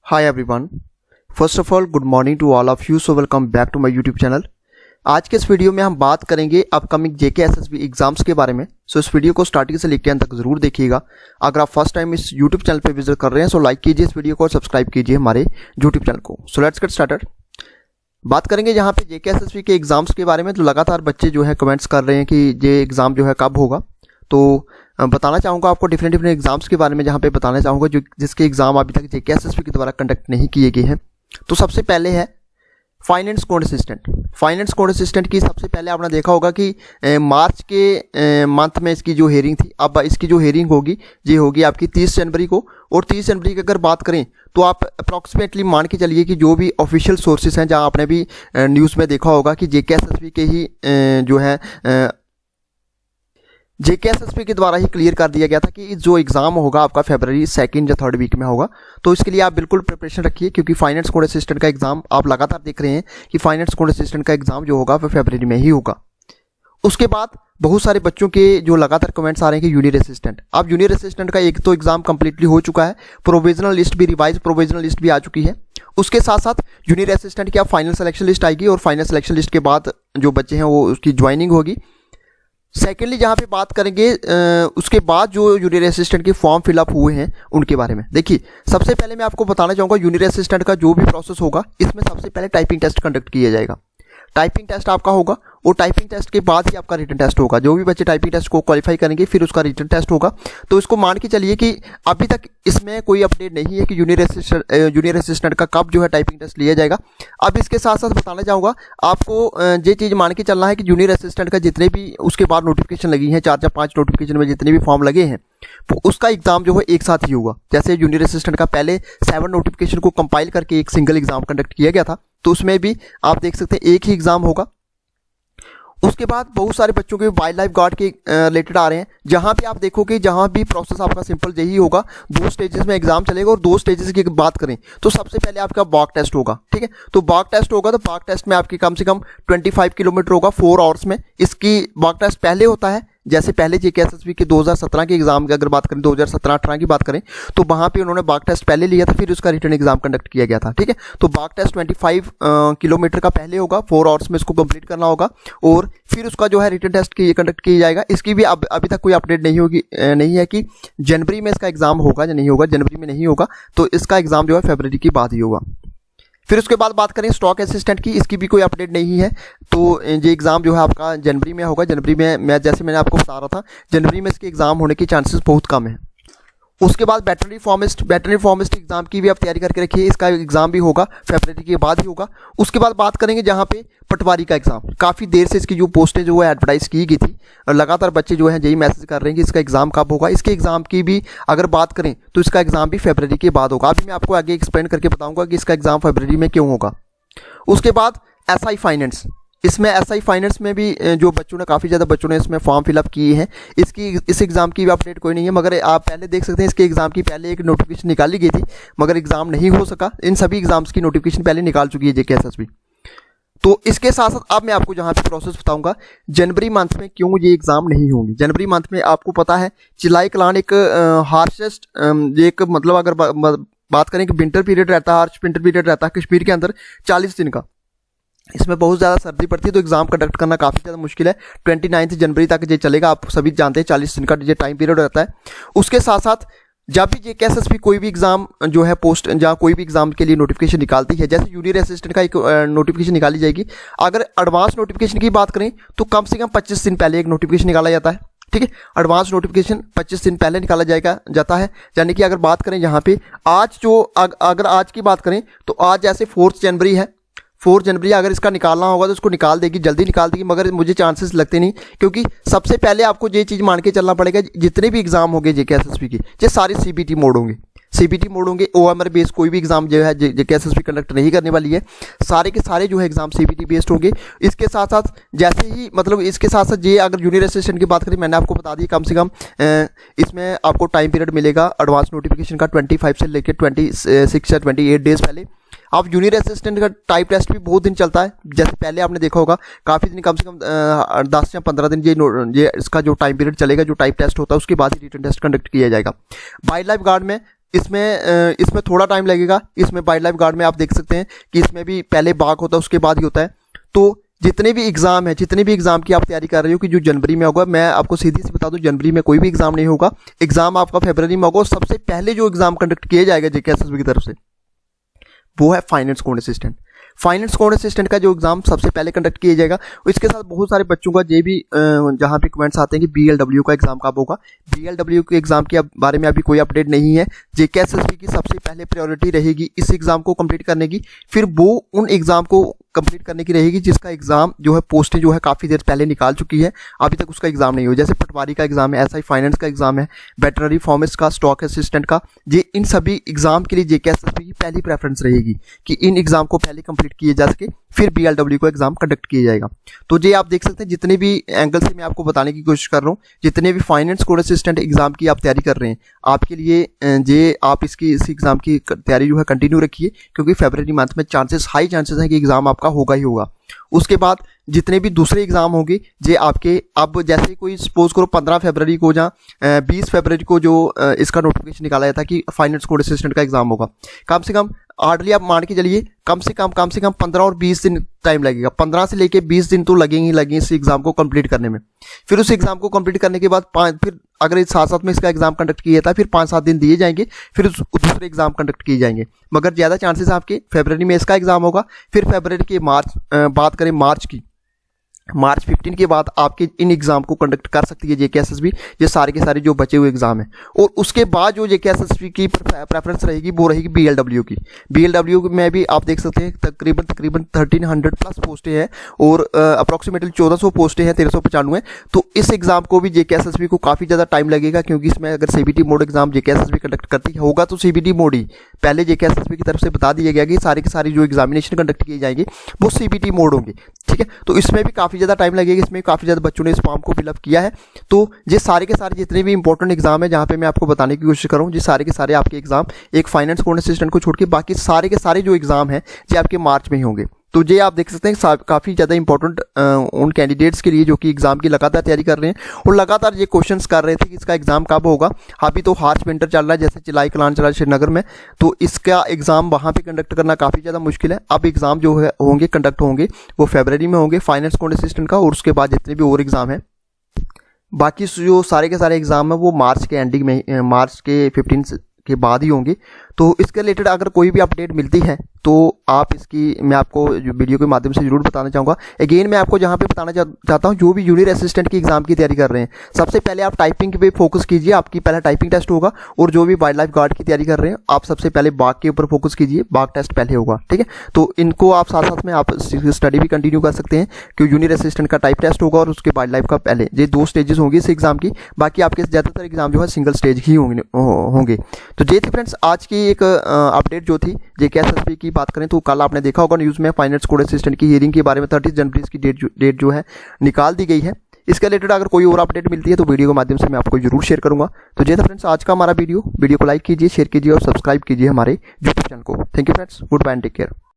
Hi everyone. First of all, good morning to all of you. So welcome back to my YouTube channel. आज के इस video में हम बात करेंगे अपकमिंग जेके एसएसबी एग्जाम्स के बारे में। सो इस वीडियो को स्टार्टिंग से लेकर अंत तक जरूर देखिएगा। अगर आप फर्स्ट टाइम इस YouTube चैनल पे विजिट कर रहे हैं सो लाइक कीजिए इस वीडियो को और सब्सक्राइब कीजिए हमारे YouTube चैनल को। So let's get started. बात करेंगे यहाँ पे जेके एसएसबी के एग्जाम्स के बारे में। तो लगातार बच्चे जो है कमेंट्स कर रहे हैं कि ये एग्जाम जो है कब होगा। तो बताना चाहूँगा आपको डिफरेंट एग्जाम्स के बारे में, जहाँ पे बताना चाहूँगा जो जिसके एग्जाम अभी तक जेके एसएसबी के द्वारा कंडक्ट नहीं किए गए हैं। तो सबसे पहले है finance code assistant. Finance code assistant की सबसे पहले आपने देखा होगा कि मार्च के मंथ में इसकी जो हेयरिंग थी, अब इसकी जो हेयरिंग होगी ये होगी आपकी 30 जनवरी को। और 30 जनवरी की अगर बात करें तो आप अप्रॉक्सीमेटली मान के चलिए कि जो भी ऑफिशियल सोर्सेज हैं, जहाँ आपने भी न्यूज़ में देखा होगा कि जेके एसएसबी के ही जो है जेके एसएसबी के द्वारा ही क्लियर कर दिया गया था कि जो एग्जाम होगा आपका फरवरी 2nd या 3rd वीक में होगा। तो इसके लिए आप बिल्कुल प्रिपरेशन रखिए, क्योंकि फाइनेंस कोड असिस्टेंट का एग्जाम आप लगातार देख रहे हैं कि फाइनेंस कोड असिस्टेंट का एग्जाम जो होगा वह फरवरी में ही होगा। उसके बाद बहुत सारे बच्चों के जो लगातार कमेंट्स आ रहे हैं कि जूनियर असिस्टेंट, अब जूनियर असिस्टेंट का एक तो एग्जाम कंप्लीटली हो चुका है, प्रोविजनल लिस्ट भी रिवाइज प्रोविजनल लिस्ट भी आ चुकी है। उसके साथ साथ जूनियर असिस्टेंट की अब फाइनल सिलेक्शन लिस्ट आएगी और फाइनल सिलेक्शन लिस्ट के बाद जो बच्चे हैं वो उसकी ज्वाइनिंग होगी। सेकेंडली जहाँ पे बात करेंगे उसके बाद जो जूनियर असिस्टेंट के फॉर्म फिलअप हुए हैं उनके बारे में। देखिए सबसे पहले मैं आपको बताना चाहूँगा जूनियर असिस्टेंट का जो भी प्रोसेस होगा इसमें सबसे पहले टाइपिंग टेस्ट कंडक्ट किया जाएगा। टाइपिंग टेस्ट आपका होगा और टाइपिंग टेस्ट के बाद ही आपका रिटन टेस्ट होगा। जो भी बच्चे टाइपिंग टेस्ट को क्वालिफाई करेंगे फिर उसका रिटन टेस्ट होगा। तो इसको मान के चलिए कि अभी तक इसमें कोई अपडेट नहीं है कि जूनियर असिस्टेंट का कब जो है टाइपिंग टेस्ट लिया जाएगा। अब इसके साथ साथ बताना चाहूँगा आपको ये चीज़ मान के चलना है कि जूनियर असिस्टेंट का जितने भी उसके बाद नोटिफिकेशन लगी है 4 या 5 नोटिफिकेशन में जितने भी फॉर्म लगे हैं तो उसका एग्जाम जो है एक साथ ही होगा। जैसे जूनियर असिस्टेंट का पहले 7 नोटिफिकेशन को कंपाइल करके एक सिंगल एग्जाम कंडक्ट किया गया था, तो उसमें भी आप देख सकते हैं एक ही एग्जाम होगा। उसके बाद बहुत सारे बच्चों के वाइल्ड लाइफ गार्ड के रिलेटेड आ रहे हैं, जहां भी आप देखोगे जहां भी प्रोसेस आपका सिंपल यही होगा। 2 स्टेजेस में एग्जाम चलेगा और 2 स्टेजेस की बात करें तो सबसे पहले आपका बॉक टेस्ट होगा। ठीक है, तो बॉक टेस्ट होगा तो बॉक टेस्ट में आपकी कम से कम 25 किलोमीटर होगा 4 आवर्स में। इसकी बॉक टेस्ट पहले होता है, जैसे पहले जेके एसएसबी के 2017 के एग्जाम की अगर बात करें 2017-18 की बात करें तो वहां पे उन्होंने बॉक टेस्ट पहले लिया था, फिर उसका रिटर्न एग्जाम कंडक्ट किया गया था। ठीक है, तो बॉक टेस्ट 25 किलोमीटर का पहले होगा, 4 आवर्स में इसको कंप्लीट करना होगा और फिर उसका जो है रिटर्न टेस्ट कंडक्ट किया जाएगा। इसकी भी अभी तक कोई अपडेट नहीं है कि जनवरी में इसका एग्जाम होगा या नहीं होगा। जनवरी में नहीं होगा तो इसका एग्जाम जो है फरवरी के बाद ही होगा। फिर उसके बाद बात करें स्टॉक असिस्टेंट की, इसकी भी कोई अपडेट नहीं है। तो ये एग्ज़ाम जो है आपका जनवरी में होगा। जनवरी में मैंने आपको बता रहा था जनवरी में इसके एग्ज़ाम होने के चांसेस बहुत कम है। उसके बाद वेटरनरी फार्मिस्ट एग्जाम की भी आप तैयारी करके रखिए, इसका एग्जाम भी होगा फरवरी के बाद ही होगा। उसके बाद बात करेंगे जहाँ पे पटवारी का एग्जाम, काफ़ी देर से इसकी जो पोस्टें जो है एडवर्टाइज की गई थी और लगातार बच्चे जो है यही मैसेज कर रहे हैं कि इसका एग्जाम कब होगा। इसके एग्जाम की भी अगर बात करें तो इसका एग्जाम भी फरवरी के बाद होगा। अभी मैं आपको आगे एक्सप्लेन करके बताऊंगा कि इसका एग्जाम फरवरी में क्यों होगा। उसके बाद एसआई फाइनेंस, इसमें एसआई फाइनेंस में भी जो बच्चों ने काफ़ी ज़्यादा बच्चों ने इसमें फॉर्म फिलअप किए हैं। इस एग्ज़ाम की भी अपडेट कोई नहीं है, मगर आप पहले देख सकते हैं इसके एग्ज़ाम की पहले एक नोटिफिकेशन निकाली गई थी मगर एग्ज़ाम नहीं हो सका। इन सभी एग्जाम्स की नोटिफिकेशन पहले निकाल चुकी है जेके एसएसबी। तो इसके साथ साथ अब मैं आपको जहाँ पे प्रोसेस बताऊंगा जनवरी मंथ में क्यों ये एग्ज़ाम नहीं होंगे। जनवरी मंथ में आपको पता है चिलाई कलान एक हार्शेस्ट एक मतलब अगर बात करें कि विंटर पीरियड रहता है, हार्श विंटर पीरियड रहता है कश्मीर के अंदर 40 दिन का। इसमें बहुत ज़्यादा सर्दी पड़ती है तो एग्जाम कंडक्ट करना काफ़ी ज़्यादा मुश्किल है। 29 जनवरी तक ये चलेगा, आप सभी जानते हैं 40 दिन का ये टाइम पीरियड रहता है। उसके साथ साथ जब भी जेके एसएसबी कोई भी एग्जाम जो है पोस्ट जहाँ कोई भी एग्जाम के लिए नोटिफिकेशन निकालती है, जैसे जूनियर असिस्टेंट का एक नोटिफिकेशन निकाली जाएगी, अगर एडवांस नोटिफिकेशन की बात करें तो कम से कम 25 दिन पहले एक नोटिफिकेशन निकाला जाता है। ठीक है, एडवांस नोटिफिकेशन 25 दिन पहले निकाला जाता है। यानी कि अगर बात करें यहाँ पे आज जो अगर आज की बात करें तो आज जैसे 4 जनवरी है, 4 जनवरी अगर इसका निकालना होगा तो इसको निकाल देगी, जल्दी निकाल देगी, मगर मुझे चांसेस लगते नहीं, क्योंकि सबसे पहले आपको ये चीज़ मान के चलना पड़ेगा जितने भी एग्जाम होंगे जेके एसएसबी के ये सारे सीबीटी मोड होंगे। ओएमआर बेस्ड कोई भी एग्जाम जो है जेके एसएसबी कंडक्ट नहीं करने वाली है, सारे के सारे जो है एग्जाम सीबीटी बेस्ड होंगे। इसके साथ साथ जैसे ही मतलब इसके साथ साथ ये अगर जूनियर असिस्टेंट की बात करें, मैंने आपको बता दी कम से कम इसमें आपको टाइम पीरियड मिलेगा एडवांस नोटिफिकेशन का 25 से लेकर 26 या 28 डेज पहले। अब जूनियर असिस्टेंट का टाइप टेस्ट भी बहुत दिन चलता है, जैसे पहले आपने देखा होगा काफ़ी दिन, कम से कम 10 या 15 दिन ये इसका जो टाइम पीरियड चलेगा, जो टाइप टेस्ट होता है उसके बाद ही रिटन टेस्ट कंडक्ट किया जाएगा। वाइल्ड लाइफ गार्ड में इसमें थोड़ा टाइम लगेगा। इसमें वाइल्ड लाइफ गार्ड में आप देख सकते हैं कि इसमें भी पहले बाघ होता है, उसके बाद ही होता है। तो जितने भी एग्ज़ाम है, जितने भी एग्ज़ाम की आप तैयारी कर रहे हो कि जो जनवरी में होगा, मैं आपको सीधी सी बता दूं, जनवरी में कोई भी एग्ज़ाम नहीं होगा। एग्ज़ाम आपका फरवरी में होगा। और सबसे पहले जो एग्ज़ाम कंडक्ट किया जाएगा जेकेएसएसबी की तरफ से, वो है finance code assistant. Finance code assistant का जो एग्जाम सबसे पहले कंडक्ट किया जाएगा। इसके साथ बहुत सारे बच्चों का जे भी जहाँ पे कमेंट्स आते हैं कि बीएलडब्ल्यू का एग्जाम कब होगा। बीएलडब्ल्यू के एग्जाम के बारे में अभी कोई अपडेट नहीं है। जेकेएसएसबी की सबसे पहले प्रायोरिटी रहेगी इस एग्जाम को कंप्लीट करने की, फिर वो उन एग्जाम को कंप्लीट करने की रहेगी जिसका एग्जाम जो है पोस्टें जो है काफ़ी देर पहले निकाल चुकी है, अभी तक उसका एग्जाम नहीं हुआ। जैसे पटवारी का एग्जाम है, एसआई फाइनेंस का एग्जाम है, वेटरनरी फार्मेसिस्ट का, स्टॉक असिस्टेंट का, ये इन सभी एग्जाम के लिए जेकेएसएसबी की पहली प्रेफरेंस रहेगी कि इन एग्जाम को पहले कंप्लीट किए जा सके, फिर बीएलडब्ल्यू को एग्जाम कंडक्ट किया जाएगा। तो ये आप देख सकते हैं, जितने भी एंगल से मैं आपको बताने की कोशिश कर रहा हूँ, जितने भी फाइनेंस कोड असिस्टेंट एग्जाम की आप तैयारी कर रहे हैं, आपके लिए ये आप इस एग्जाम की तैयारी जो है कंटिन्यू रखिए, क्योंकि फरवरी मंथ में हाई चांसेस हैं कि एग्जाम आपका होगा ही होगा। उसके बाद जितने भी दूसरे एग्जाम होंगे जे आपके, अब जैसे कोई सपोज करो 15 फरवरी को या 20 फरवरी को जो इसका नोटिफिकेशन निकाला जाता है कि फाइनेंस कोड असिस्टेंट का एग्जाम होगा, कम से कम हार्डली आप मान के चलिए कम से कम 15 और 20 दिन टाइम लगेगा। 15 से लेके 20 दिन तो लगेंगे इस एग्जाम को कंप्लीट करने में। फिर उस एग्जाम को कंप्लीट करने के बाद फिर अगर इस साथ में इसका एग्जाम कंडक्ट किया था, फिर 5-7 दिन दिए जाएंगे, फिर दूसरे एग्जाम कंडक्ट किए जाएंगे। मगर ज़्यादा चांसेस आपके फरवरी में इसका एग्जाम होगा। फिर फरवरी के बात करें मार्च 15 के बाद आपके इन एग्जाम को कंडक्ट कर सकती है जेकेएसएसबी, ये सारे के सारे जो बचे हुए एग्जाम हैं। और उसके बाद जो जेकेएसएसबी की प्रेफरेंस रहेगी वो रहेगी बीएलडब्ल्यू की। बीएलडब्ल्यू में भी आप देख सकते हैं तकरीबन 1300 प्लस पोस्टें हैं और अप्रॉक्सीमेटली 1400 पोस्टें हैं, 1395। तो इस एग्जाम को भी जेकेएसएसबी को काफ़ी ज़्यादा टाइम लगेगा, क्योंकि इसमें अगर CBT mode exam JKSSB conduct करती होगा तो सीबीटी मोड ही पहले जेकेएसएसबी की तरफ से बता दिया गया कि सारे के सारे जो एग्जामिनेशन कंडक्ट किए जाएंगे वो सीबीटी मोड होंगे। ठीक है, तो इसमें भी काफ़ी ज़्यादा टाइम लगेगा। इसमें काफ़ी ज़्यादा बच्चों ने इस फॉर्म को फिलअप किया है। तो ये सारे के सारे जितने भी इंपॉर्टेंट एग्जाम है, जहाँ पे मैं आपको बताने की कोशिश कर रहा हूँ, ये सारे के सारे आपके एग्जाम एक फाइनेंस कोड असिस्टेंट को छोड़ के बाकी सारे के सारे जो एग्जाम हैं ये आपके मार्च में ही होंगे। तो ये आप देख सकते हैं काफ़ी ज़्यादा इंपॉर्टेंट उन कैंडिडेट्स के लिए जो कि एग्जाम की लगातार तैयारी कर रहे हैं और लगातार ये क्वेश्चंस कर रहे थे कि इसका एग्जाम कब होगा। अभी तो हार्श विंटर चल रहा है, जैसे चिलाई कलान चला श्रीनगर में, तो इसका एग्जाम वहाँ पे कंडक्ट करना काफ़ी ज़्यादा मुश्किल है। अब एग्जाम जो है कंडक्ट होंगे वो फरवरी में होंगे फाइनेंस कोड असिस्टेंट का, और उसके बाद जितने भी और एग्जाम हैं, बाकी जो सारे के सारे एग्जाम है वो मार्च के एंडिंग में, मार्च के 15 के बाद ही होंगे। तो इसके रिलेटेड अगर कोई भी अपडेट मिलती है तो आप इसकी मैं आपको वीडियो के माध्यम से जरूर बताना चाहूँगा। अगेन मैं आपको जहाँ पे बताना चाहता हूँ, जो भी जूनियर असिस्टेंट की एग्जाम की तैयारी कर रहे हैं, सबसे पहले आप टाइपिंग पे फोकस कीजिए। आपकी पहला टाइपिंग टेस्ट होगा। और जो भी वाइल्ड लाइफ गार्ड की तैयारी कर रहे हैं, आप सबसे पहले बाघ के ऊपर फोकस कीजिए, बाघ टेस्ट पहले होगा। ठीक है, तो इनको आप साथ साथ में आप स्टडी भी कंटिन्यू कर सकते हैं, क्योंकि जूनियर असिस्टेंट का टाइप टेस्ट होगा और उसके वाइल्ड लाइफ का पहले, ये 2 स्टेजेस होंगी इस एग्जाम की। बाकी आपके ज़्यादातर एग्जाम जो है सिंगल स्टेज ही होंगे। तो ये थी फ्रेंड्स आज की एक अपडेट जो थी जेकेएसएसबी की। बात करें तो कल आपने देखा होगा न्यूज़ में फाइनेंस कोड असिस्टेंट की हियरिंग के बारे में 30 जनवरी की डेट जो है निकाल दी गई है। इसके रिलेटेड अगर कोई और अपडेट मिलती है तो वीडियो के माध्यम से मैं आपको जरूर शेयर करूंगा। तो ये था फ्रेंड्स आज का हमारा वीडियो को लाइक कीजिए, शेयर कीजिए और सब्सक्राइब कीजिए हमारे यूट्यूब चैनल को। Thank you friends, good bye and take care.